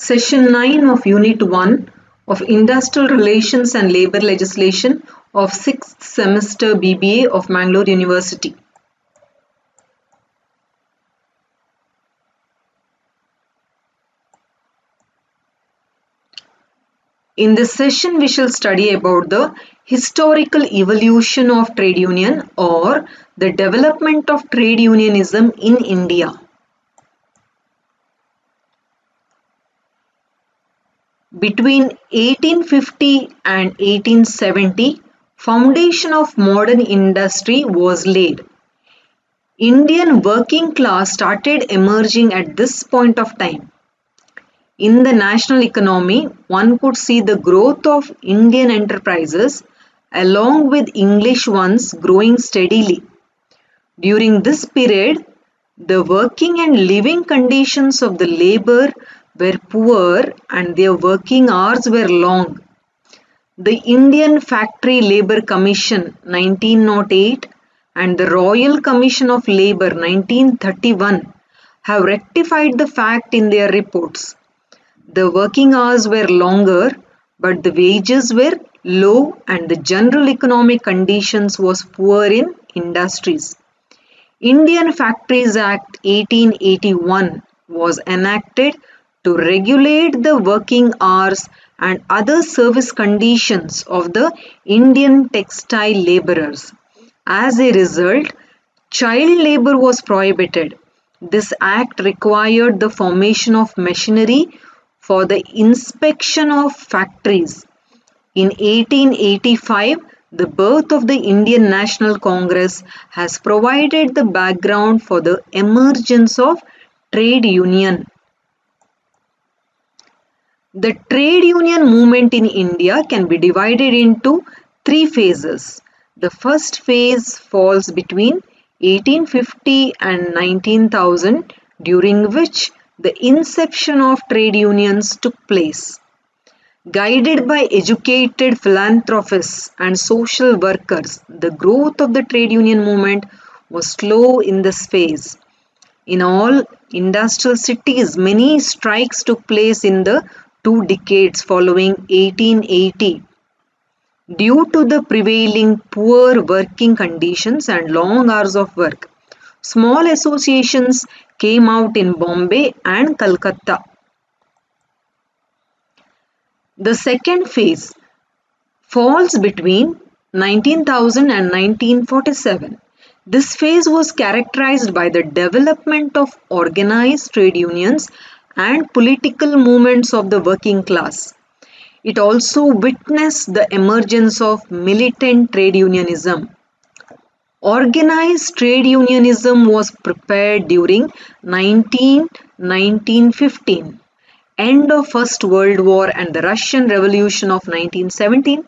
Session 9 of Unit 1 of Industrial Relations and Labour Legislation of 6th semester BBA of Mangalore University. In this session, we shall study about the historical evolution of trade union or the development of trade unionism in India. Between 1850 and 1870, foundation of modern industry was laid. Indian working class started emerging at this point of time. In the national economy, one could see the growth of Indian enterprises along with English ones growing steadily. During this period, the working and living conditions of the labor were poor and their working hours were long. The Indian Factory Labour Commission 1908 and the Royal Commission of Labour 1931 have rectified the fact in their reports. The working hours were longer, but the wages were low and the general economic conditions was poor in industries. Indian Factories Act 1881 was enacted to regulate the working hours and other service conditions of the Indian textile labourers. As a result, child labour was prohibited. This act required the formation of machinery for the inspection of factories. In 1885, the birth of the Indian National Congress has provided the background for the emergence of trade union. The trade union movement in India can be divided into three phases. The first phase falls between 1850 and 19,000, during which the inception of trade unions took place. Guided by educated philanthropists and social workers, the growth of the trade union movement was slow in this phase. In all industrial cities, many strikes took place in the 2 decades following 1880. Due to the prevailing poor working conditions and long hours of work, small associations came out in Bombay and Calcutta. The second phase falls between 19,000 and 1947. This phase was characterized by the development of organized trade unions and political movements of the working class. It also witnessed the emergence of militant trade unionism. Organized trade unionism was prepared during 1915. End of First World War and the Russian Revolution of 1917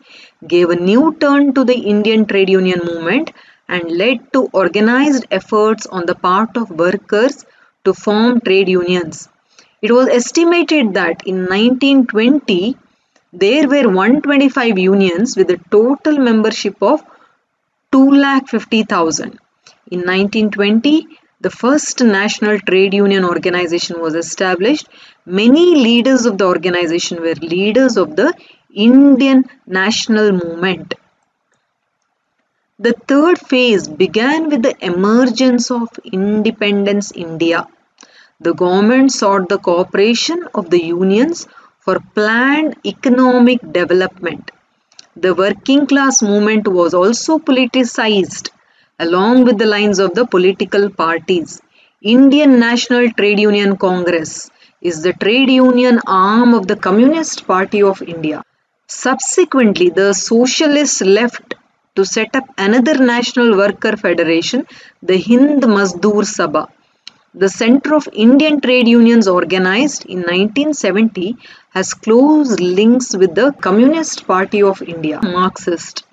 gave a new turn to the Indian trade union movement and led to organized efforts on the part of workers to form trade unions. It was estimated that in 1920, there were 125 unions with a total membership of 250,000. In 1920, the first national trade union organization was established. Many leaders of the organization were leaders of the Indian national movement. The third phase began with the emergence of Independence India. The government sought the cooperation of the unions for planned economic development. The working class movement was also politicized along with the lines of the political parties. Indian National Trade Union Congress is the trade union arm of the Communist Party of India. Subsequently, the socialists left to set up another national worker federation, the Hind Mazdoor Sabha. The Center of Indian Trade Unions, organized in 1970, has close links with the Communist Party of India, Marxist.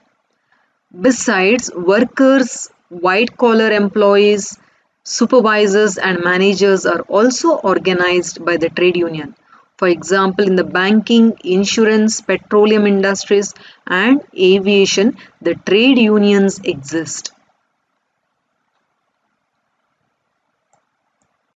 Besides, workers, white-collar employees, supervisors and managers are also organized by the trade union. For example, in the banking, insurance, petroleum industries and aviation, the trade unions exist.